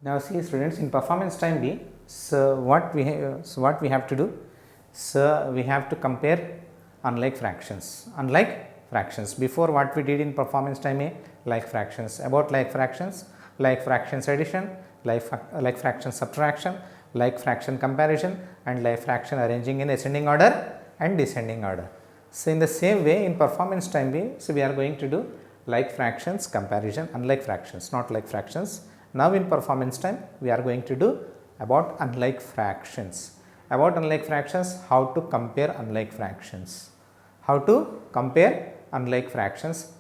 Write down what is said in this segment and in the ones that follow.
Now see students, in performance time B, so what we have to do, so we have to compare unlike fractions. Before, what we did in performance time A, like fractions, about like fractions addition, like fraction subtraction, like fraction comparison, and like fraction arranging in ascending order and descending order. So in the same way, in performance time B, so we are going to do like fractions comparison, unlike fractions, not like fractions. Now in performance time, we are going to do about unlike fractions. About unlike fractions, how to compare unlike fractions,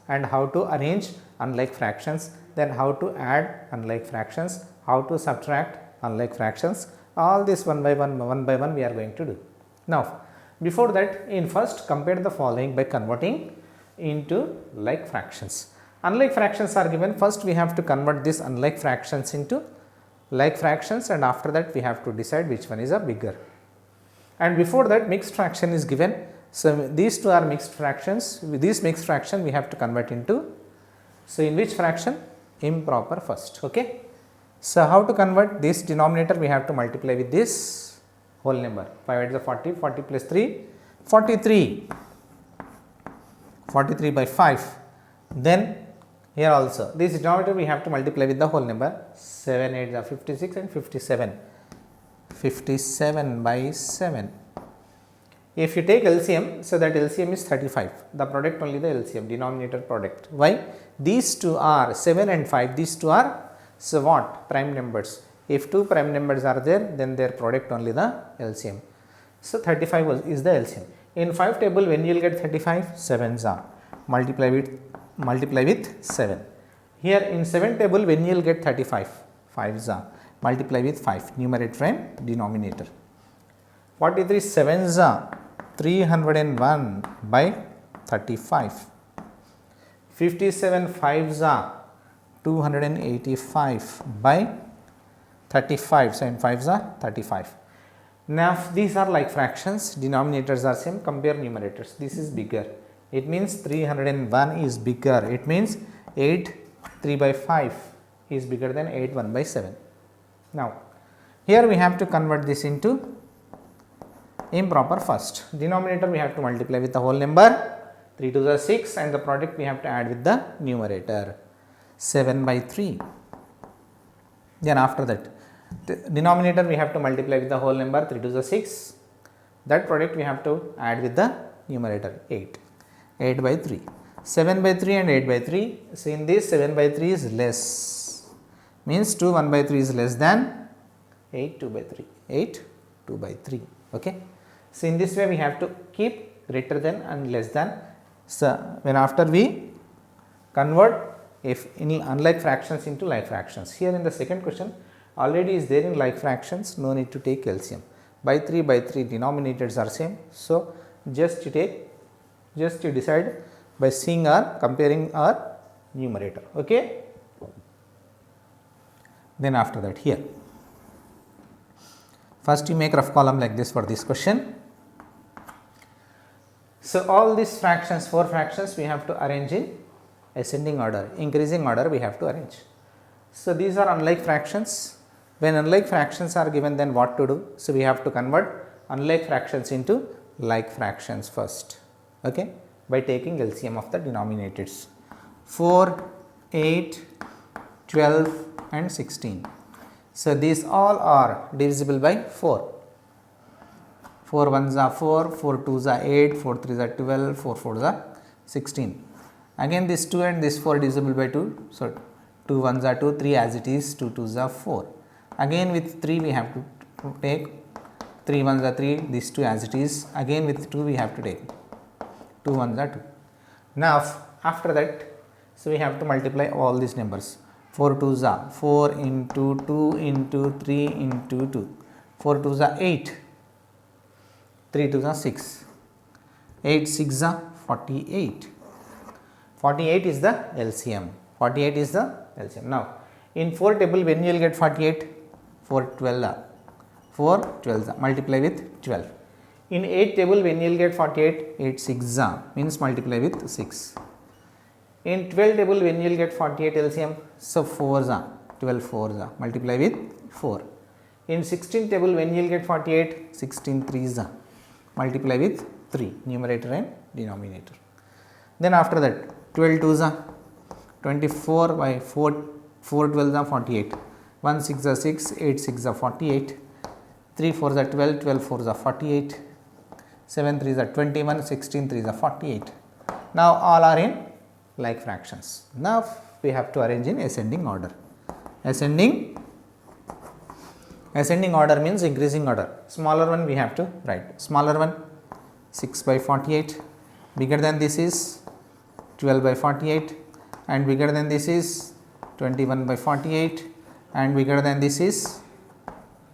and how to arrange unlike fractions, then how to add unlike fractions, how to subtract unlike fractions. All this one by one we are going to do. Now before that, in first compare the following by converting into like fractions. Unlike fractions are given, first we have to convert this unlike fractions into like fractions, and after that we have to decide which one is a bigger. And before that, mixed fraction is given. So these two are mixed fractions. With this mixed fraction we have to convert into, so in which fraction? Improper first. Okay. So how to convert this denominator? We have to multiply with this whole number. 5 8 is 40, 40 plus 3, 43. 43 by 5. Then here also this denominator we have to multiply with the whole number. 7 8 is 56 and 57. 57 by 7. If you take LCM, so that LCM is 35. The product only the LCM, denominator product. Why? These two are 7 and 5. These two are, so what? Prime numbers. If two prime numbers are there, then their product only the LCM. So 35 is the LCM. In 5 table, when you will get 35, 7s are. Multiply with 7. Here in 7 table, when you will get 35, 5s are. Multiply with 5, numerator and denominator. 43 7s are 301 by 35. 57 5s are 285 by 35. 7 5s are 35. Now these are like fractions, denominators are same, compare numerators. This is bigger. It means 301 is bigger. It means 8 3 by 5 is bigger than 8 1 by 7. Now here we have to convert this into improper first. Denominator we have to multiply with the whole number. 3 to the 6, and the product we have to add with the numerator. 7 by 3. Then after that, the denominator we have to multiply with the whole number. 3 to the 6. That product we have to add with the numerator. 8. 8 by 3. 7 by 3 and 8 by 3. So in this 7 by 3 is less. Means 2 1 by 3 is less than 8 2 by 3. 8 2 by 3. Okay. So in this way we have to keep greater than and less than. So when after we convert if any unlike fractions into like fractions. Here in the second question already is there in like fractions, no need to take LCM. By 3 denominators are same. So just you decide by seeing or comparing our numerator. Okay. Then after that, here first you make rough column like this for this question. So all these fractions, 4 fractions we have to arrange in ascending order, increasing order we have to arrange. So these are unlike fractions. When unlike fractions are given, then what to do? So we have to convert unlike fractions into like fractions first. Okay, by taking LCM of the denominators. 4, 8, 12 and 16. So these all are divisible by 4. 4 1s are 4, 4 2s are 8, 4 3s are 12, 4 4s are 16. Again this 2 and this 4 divisible by 2. So 2 1s are 2, 3 as it is, 2 2s are 4. Again with 3 we have to take 3 1s are 3, this 2 as it is. Again with 2 we have to take 2 1s are 2. Now after that, so we have to multiply all these numbers. 4 2s are 4 into 2 into 3 into 2. 4 2s are 8. 3 2s are 6. 8 6 are 48. 48 is the LCM. 48 is the LCM. Now in 4 table when you will get 48, 4 12 are 4 12 are, multiply with 12. In 8 table when you will get 48, 8 6 are, means multiply with 6. In 12 table when you will get 48 LCM, so 4s are 12 4s are, multiply with 4. In 16 table, when you will get 48, 16 3s are, multiply with 3, numerator and denominator. Then after that 12 2s are, 24 by 4, 4 12s are 48, 1 6 are 6, 8 6 are 48, 3 4s are 12, 12 4s are 48, 7 3s are 21, 16 3s are 48. Now all are in like fractions. Now we have to arrange in ascending order. Ascending order means increasing order. Smaller one we have to write. Smaller one 6 by 48, bigger than this is 12 by 48, and bigger than this is 21 by 48, and bigger than this is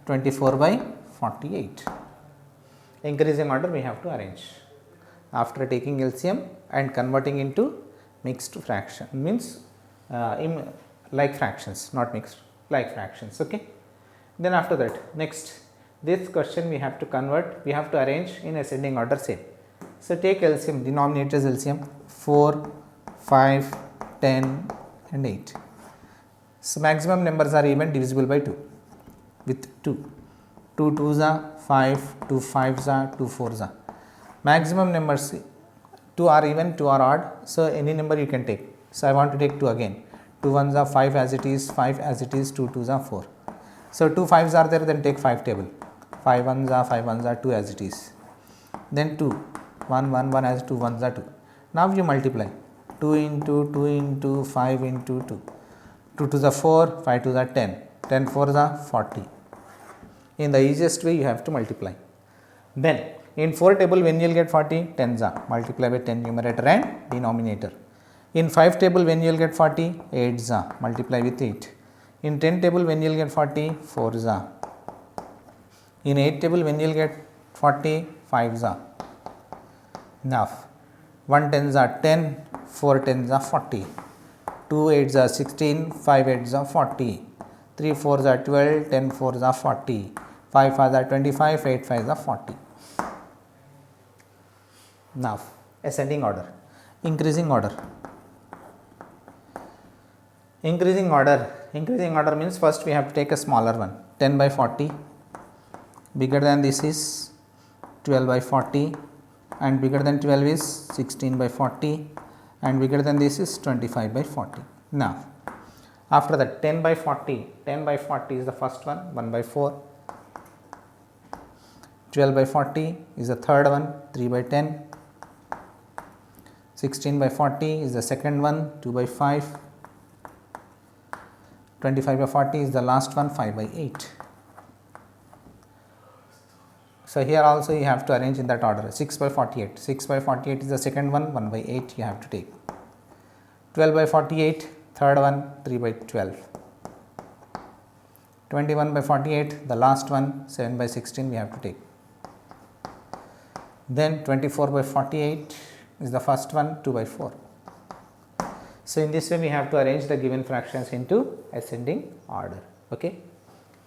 24 by 48. Increasing order we have to arrange. After taking LCM and converting into mixed fraction, means like fractions, not mixed, like fractions. Okay. Then after that, next this question we have to convert, we have to arrange in ascending order same. So take LCM, denominators LCM 4, 5, 10 and 8. So maximum numbers are even, divisible by 2 with 2. 2 2s are 5, 2 5s are, 2 4s are. Maximum numbers 2 are even, 2 are odd. So any number you can take. So I want to take 2 again. 2 1s are 5 as it is, 5 as it is, 2 2s are 4. So 2 5s are there, then take 5 table. 5 1s are, 5 1s are, 2 as it is. Then 2, 1 1 1 as 2 1s are 2. Now you multiply 2 into 5 into 2. 2 2s are 4, 5 2s are 10, 10 4s are 40. In the easiest way you have to multiply. Then in 4 table, when you will get 40, 10s are, multiply by 10, numerator and denominator. In 5 table, when you will get 40, 8s are, multiply with 8. In 10 table, when you will get 40, 4s are. In 8 table, when you will get 40, 5s are. Now 1 10s are 10, 4 10s are 40, 2 8s are 16, 5 8s are 40, 3 4s are 12, 10 4s are 40, 5 5s are 25, 8 5s are 40. Now ascending order, increasing order. Increasing order means first we have to take a smaller one, 10 by 40, bigger than this is 12 by 40, and bigger than 12 is 16 by 40, and bigger than this is 25 by 40. Now after that 10 by 40 is the first one, 1 by 4, 12 by 40 is the third one, 3 by 10, 16 by 40 is the second one, 2 by 5, 25 by 40 is the last one, 5 by 8. So here also you have to arrange in that order. 6 by 48, 6 by 48 is the second one, 1 by 8 you have to take. 12 by 48, third one, 3 by 12. 21 by 48, the last one, 7 by 16 we have to take. Then 24 by 48 is the first one, 2 by 4. So in this way we have to arrange the given fractions into ascending order. Okay.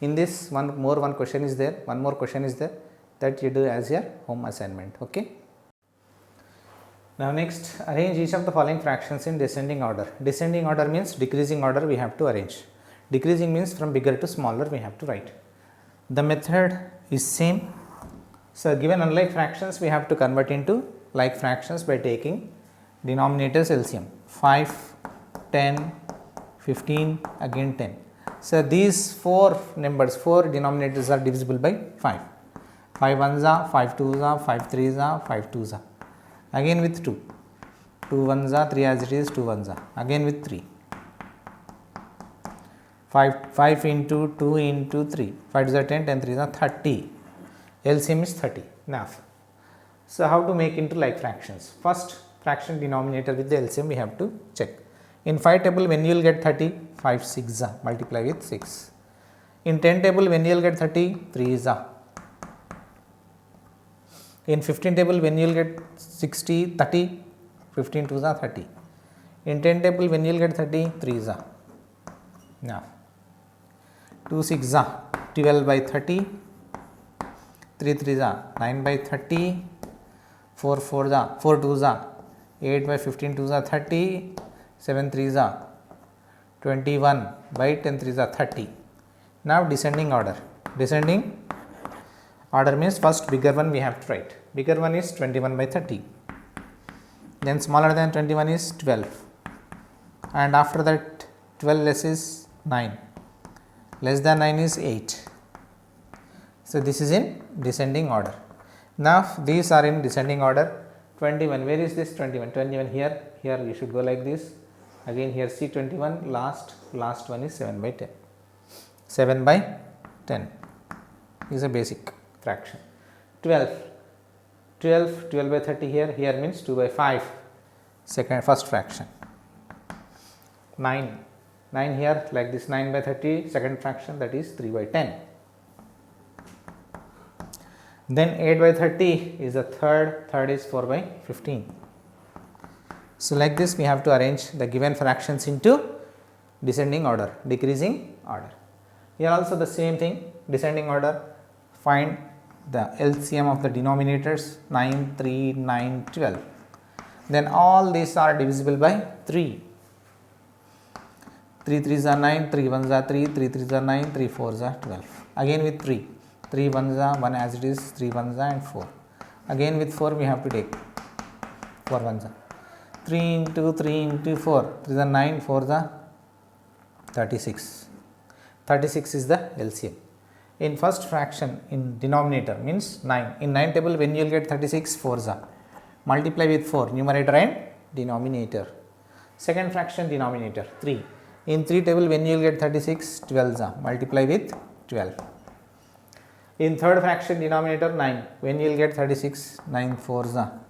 In this one more question is there that you do as your home assignment. Okay. Now next, arrange each of the following fractions in descending order. Descending order means decreasing order we have to arrange. Decreasing means from bigger to smaller we have to write. The method is same. So given unlike fractions we have to convert into like fractions by taking denominators LCM 5, 10, 15, again 10. So these 4 numbers, 4 denominators are divisible by 5. 5 1s are, 5 2s are, 5 3s are, 5 2s are. Again with 2. 2 1s are, 3 as it is, 2 1s are. Again with 3. 5 into 2 into 3. 5 2s are 10, 10 3s are 30. LCM is 30. Now, so how to make into like fractions? First, fraction denominator with the LCM we have to check. In 5 table when you will get 30, 5 6 are, multiply with 6. In 10 table when you will get 30, 3 is are. In 15 table when you will get 60, 30, 15 2s are 30. In 10 table when you will get 30, 3 is are. Now 2 6 are 12 by 30, 3 3s are 9 by 30, 4 4s are 4 2s are 8 by 15 2s are 30, 7 3s are 21 by 10 3s are 30. Now descending order. Descending order means first bigger one we have to write. Bigger one is 21 by 30. Then smaller than 21 is 12. And after that 12 less is 9. Less than 9 is 8. So this is in descending order. Now these are in descending order. 21, where is this 21? 21 here, here you should go like this. Again here see 21, last one is 7 by 10. 7 by 10 is a basic fraction. 12 by 30 here means 2 by 5, first fraction. 9 here like this, 9 by 30, second fraction, that is 3 by 10. Then 8 by 30 is the third is 4 by 15. So like this we have to arrange the given fractions into descending order, decreasing order. Here also the same thing, descending order, find the LCM of the denominators 9, 3, 9, 12. Then all these are divisible by 3. 3 3s are 9, 3 1s are 3, 3 3s are 9, 3 4s are 12. Again with 3 1s are 1 as it is, 3 1s are and 4. Again with 4 we have to take 4 1s are 3 into 3 into 4, 3 are 9, 4s are 36. 36 is the LCM. In first fraction in denominator means 9. In 9 table when you will get 36, 4s are. Multiply with 4 numerator and denominator. Second fraction denominator 3. In 3 table when you will get 36, 12s are. Multiply with 12. In third fraction denominator 9, when you will get 36, 9 4s are.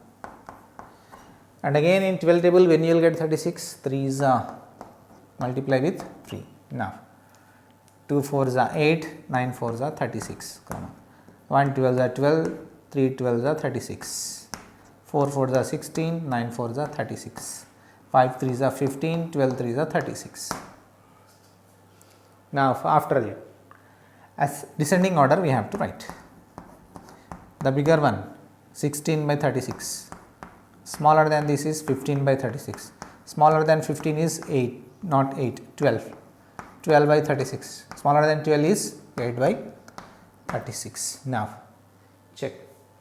And again in 12 table when you will get 36, 3s are. Multiply with 3. Now 2 4s are 8, 9 4s are 36. 1 12s are 12, 3 12s are 36. 4 4s are 16, 9 4s are 36. 5 3s are 15, 12 3s are 36. Now after that, as descending order we have to write. The bigger one 16 by 36, smaller than this is 15 by 36, smaller than 15 is 8, not 8, 12, 12 by 36, smaller than 12 is 8 by 36. Now check,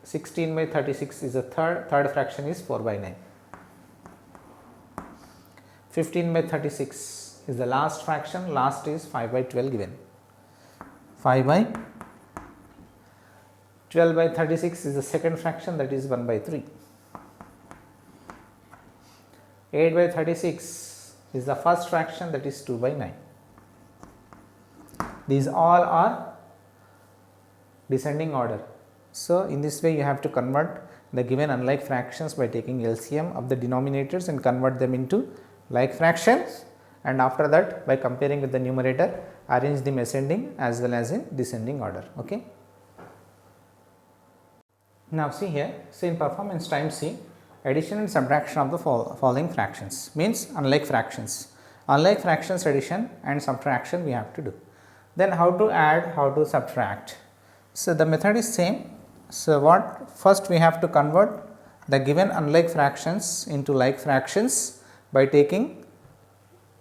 16 by 36 is the third fraction is 4 by 9. 15 by 36 is the last fraction, last is 5 by 12 given. 5 by 12 by 36 is the second fraction, that is 1 by 3. 8 by 36 is the first fraction, that is 2 by 9. These all are descending order. So in this way you have to convert the given unlike fractions by taking LCM of the denominators and convert them into like fractions, and after that by comparing with the numerator arrange them ascending as well as in descending order. Okay. Now see here, so in performance time C, addition and subtraction of the following fractions means unlike fractions. Unlike fractions addition and subtraction we have to do. Then how to add, how to subtract. So the method is same. So what, first we have to convert the given unlike fractions into like fractions by taking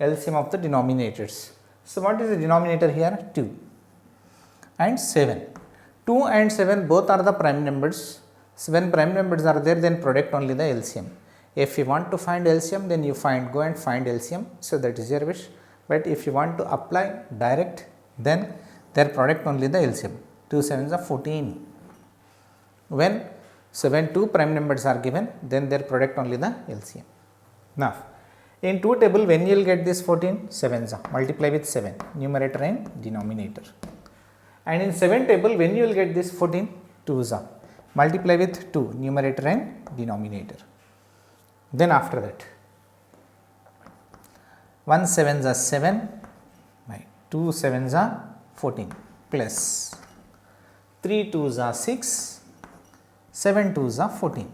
LCM of the denominators. So what is the denominator here? 2 and 7. 2 and 7 both are the prime numbers. So when prime numbers are there, then product only the LCM. If you want to find LCM, then you go and find LCM. So that is your wish. But if you want to apply direct, then their product only the LCM. 2 7s are 14. When 2 prime numbers are given, then their product only the LCM. Now in 2 table when you will get this 14, 7s are, multiply with 7, numerator and denominator. And in 7 table when you will get this 14, 2s are, multiply with 2, numerator and denominator. Then after that 1 7s are 7, 2 7s are 14 plus 3 2s are 6, 7 2s are 14.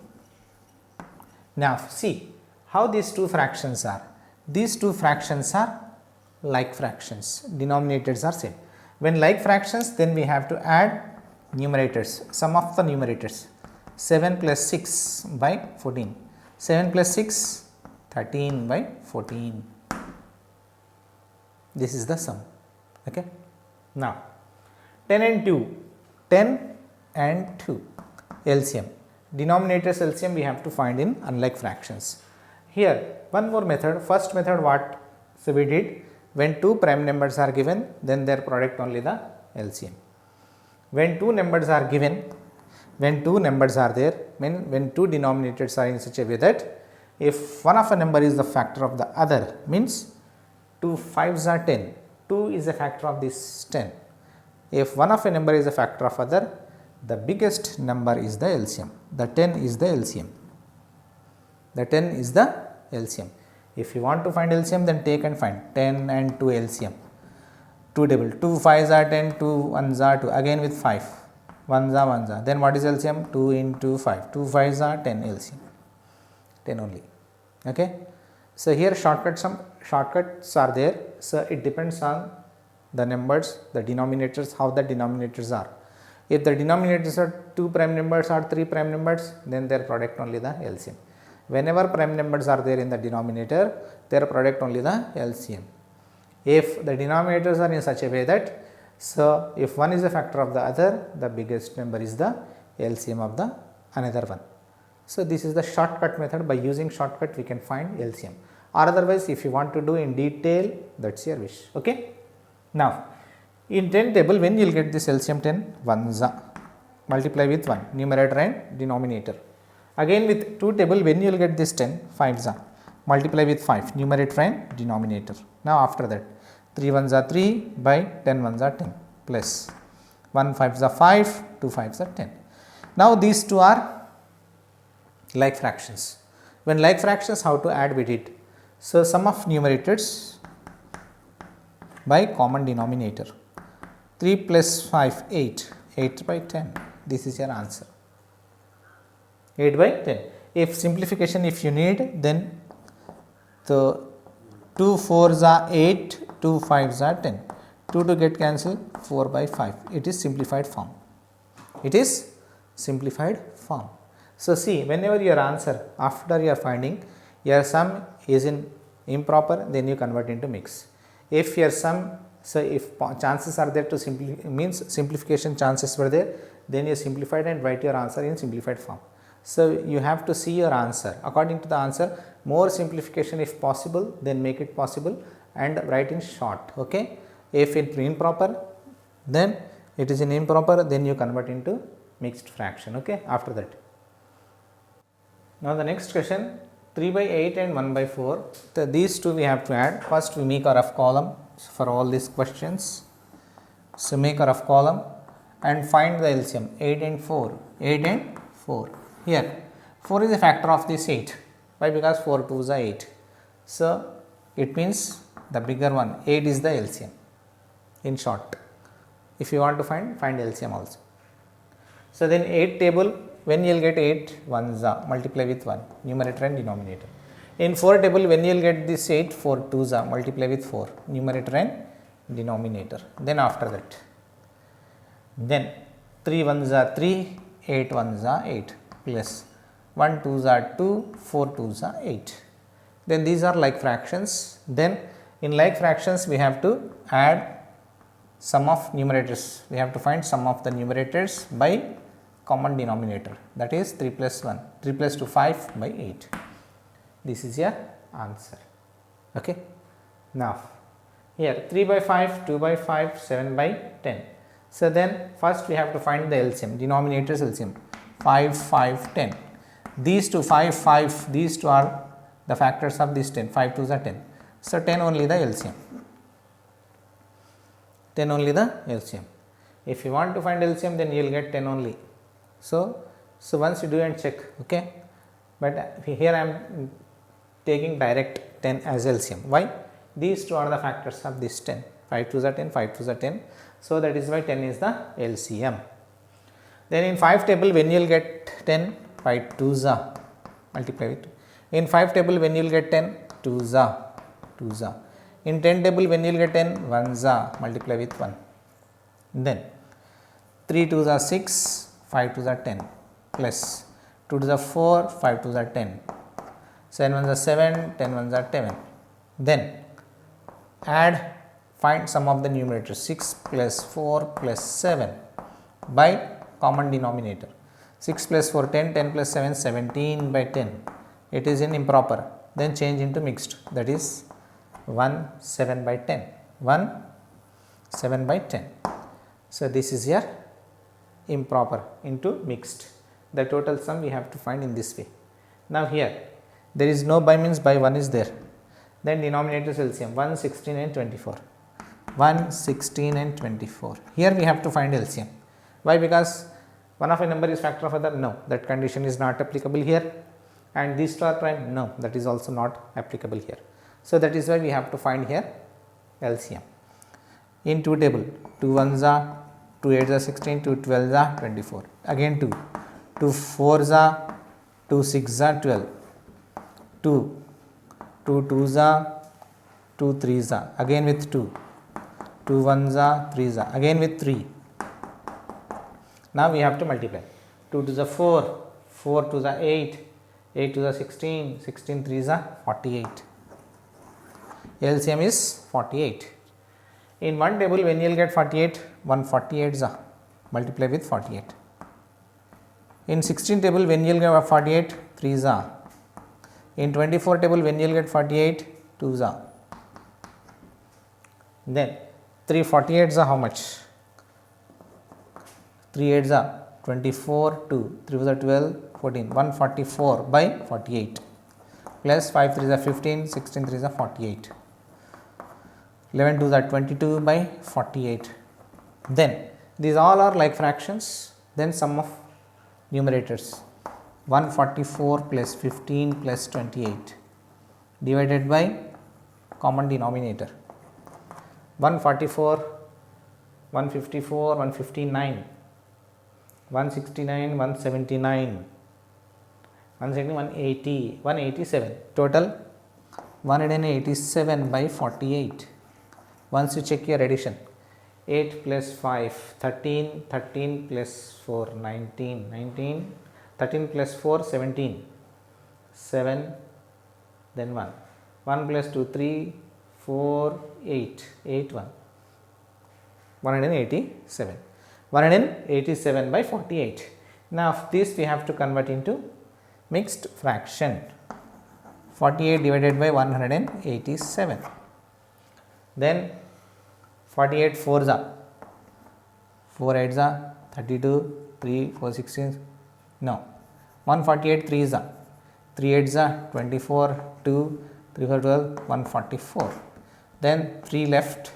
Now see how these two fractions are. These two fractions are like fractions, denominators are same. When like fractions, then we have to add numerators, sum of the numerators. 7 plus 6 by 14, 7 plus 6, 13 by 14. This is the sum. Okay. Now 10 and 2, 10 and 2 LCM. Denominator's LCM we have to find in unlike fractions. Here one more method. First method what? So we did, when two prime numbers are given, then their product only the LCM. When two numbers are given, when two numbers are there, when two denominators are in such a way that if one of a number is the factor of the other, means 2 5s are 10, 2 is a factor of this 10. If one of a number is a factor of other, the biggest number is the LCM, the 10 is the LCM, the 10 is the LCM. If you want to find LCM, then take and find 10 and 2 LCM, 2 double, 2 5s are 10, 2 1s are 2, again with 5, 1s are 1s are, then what is LCM? 2 into 5, 2 5s are 10 LCM, 10 only. Okay. So here shortcuts are there, so it depends on the numbers, the denominators, how the denominators are. If the denominators are 2 prime numbers or 3 prime numbers, then their product only the LCM. Whenever prime numbers are there in the denominator, their product only the LCM. If the denominators are in such a way that, so if one is a factor of the other, the biggest number is the LCM of the another one. So this is the shortcut method. By using shortcut we can find LCM, or otherwise if you want to do in detail, that's your wish. Okay. Now in 10 table, when you will get this LCM 10, 1s, multiply with 1, numerator and denominator. Again with 2 table, when you will get this 10, 5s, multiply with 5, numerator and denominator. Now after that 3 1s are 3 by 10 1s are 10 plus 1 5s are 5, 2 5s are 10. Now these two are like fractions. When like fractions, how to add we did. So sum of numerators by common denominator. 3 plus 5, 8, 8 by 10, this is your answer, 8 by 10. If simplification if you need, then the 2 4s are 8, 2 5s are 10, 2 to get cancelled, 4 by 5, it is simplified form, it is simplified form. So see, whenever your answer after your finding, your sum is in improper, then you convert into mix. If your sum, so if chances are there to simplification chances were there, then you simplified and write your answer in simplified form. So you have to see your answer according to the answer. More simplification if possible, then make it possible and write in short. Okay. If it improper, then it is in improper, then you convert into mixed fraction. Okay. After that, now the next question, 3 by 8 and 1 by 4. So these two we have to add. First we make a rough column for all these questions. So make a rough column and find the LCM 8 and 4. 8 and 4. Here 4 is a factor of this 8. Why? Because 4 2s are 8. So it means the bigger one, 8 is the LCM. In short, if you want to find LCM also. So then 8 table, when you will get 8 1s, multiply with 1, numerator and denominator. In 4 table, when you will get this 8 4 2s, multiply with 4, numerator and denominator. Then after that, then 3 1s are 3, 8 1s are 8 plus 1 2s are 2, 4 2s are 8. Then these are like fractions. Then in like fractions we have to add sum of numerators. We have to find sum of the numerators by common denominator, that is 3 plus 1, 3 plus 2 5 by 8. This is your answer. Okay. Now here 3 by 5, 2 by 5, 7 by 10. So then first we have to find the LCM, denominator's LCM, 5 5 10. These two 5 5, these two are the factors of this 10, 5 2s are 10. So 10 only the LCM, 10 only the LCM. If you want to find LCM, then you will get 10 only. So once you do and check. Okay. But here I am taking direct 10 as LCM. Why? These two are the factors of this 10, 5 2s are 10, 5 2s are 10. So that is why 10 is the LCM. Then in 5 table, when you will get 10, 5 2s, multiply with 2. In 5 table, when you will get 10, 2s. In 10 table, when you will get 10, 1s, multiply with 1. Then 3 2s are 6, 5 2s are 10 plus 2 2s are 4, 5 2s are 10, 7 1s are 7, 10 1s are 10. Then add find sum of the numerators. 6 plus 4 plus 7 by common denominator. 6 plus 4 10, 10 plus 7 17 by 10. It is in improper, then change into mixed, that is 1 7 by 10, 1 7 by 10. So, this is your improper into mixed. The total sum we have to find in this way. Now, here there is no by, means by 1 is there, then denominators LCM 1 16 and 24, 1 16 and 24. Here we have to find LCM. Why? Because one of a number is factor of other? No, that condition is not applicable here, and this star prime? No, that is also not applicable here. So, that is why we have to find here LCM. In 2 table, 2 1s are 2 8s are 16, 2 12s are 24, again 2, 2 4s are 2 6s are 12, 2 2 2s are 2 3s are, again with 2, 2 1s are 3s are, again with 3. Now, we have to multiply. 2 to the 4, 4 to the 8, 8 to the 16, 16 3s are 48. LCM is 48. In one table, when you will get 48, 148s are, multiply with 48. In 16 table, when you will get 48, 3s are. In 24 table, when you will get 48, 2s are. Then 3 48s are how much? 3 8s are 24, 2, 3 was 12, 14, 144 by 48, plus 5 3s are 15, 16 3s are 48, 11 2s are 22 by 48. Then these all are like fractions, then sum of numerators 144 plus 15 plus 28 divided by common denominator 144, 154, 159, 169, 179, 170, 180, 187, total 187 by 48. Once you check your addition, 8 plus 5, 13, 13 plus 4, 19, 19, 13 plus 4, 17, 7, then 1, 1 plus 2, 3, 4, 8, 8, 1, 187. 187 by 48. Now, this we have to convert into mixed fraction, 48 divided by 187. Then 48 4s are, 4 8s are 32, 3 4 16, no, 148 3s are, 3 8s are 24, 2 3 4 12, 144. Then 3 left,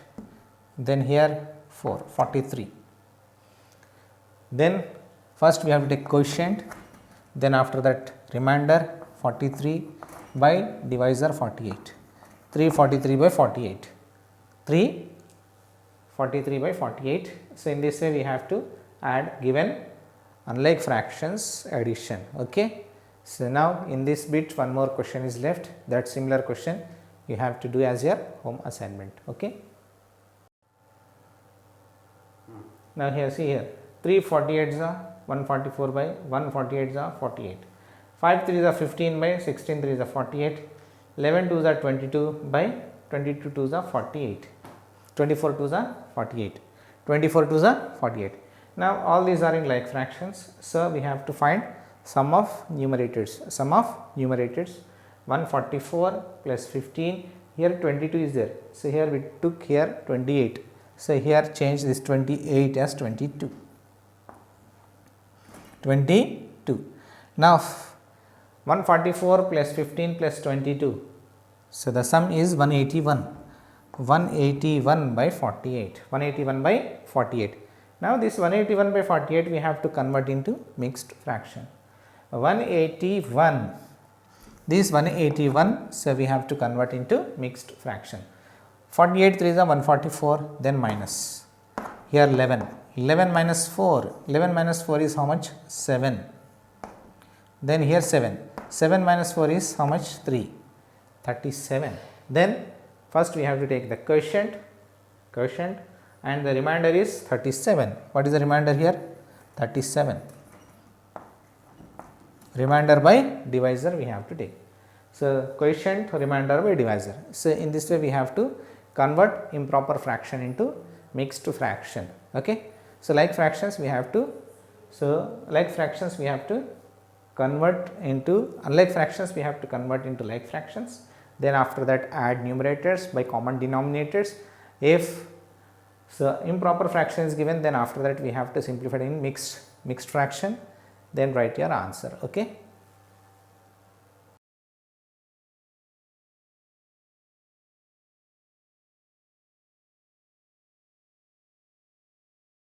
then here 4, 43. Then first we have to take quotient, then after that remainder 43 by divisor 48, 343 by 48, 343 by 48. So, in this way we have to add given unlike fractions addition. Okay. So, now in this bit one more question is left, that similar question you have to do as your home assignment. Okay. Now, here see here 3 48s are 144 by 148s are 48, 5 3s are 15 by 16 3s are 48, 11 2s are 22 by 22 2s are 48, 24 2s are 48, 24 2s are 48. Now, all these are in like fractions. So, we have to find sum of numerators, 144 plus 15, here 22 is there. So, here we took here 28. So, here change this 28 as 22. 22. Now, 144 plus 15 plus 22. So, the sum is 181. 181 by 48. 181 by 48. Now, this 181 by 48 we have to convert into mixed fraction. 181. This 181. So, we have to convert into mixed fraction. 48 3s are 144, then minus. Here 11. 11 minus 4, 11 minus 4 is how much? 7. Then here 7, 7 minus 4 is how much? 3, 37. Then first we have to take the quotient, and the remainder is 37. What is the remainder here? 37. Remainder by divisor we have to take. So, quotient remainder by divisor. So, in this way we have to convert improper fraction into mixed fraction. Okay. So, like fractions we have to, convert into, unlike fractions we have to convert into like fractions. Then after that add numerators by common denominators. If improper fraction is given, then after that we have to simplify in mixed fraction, then write your answer. Okay.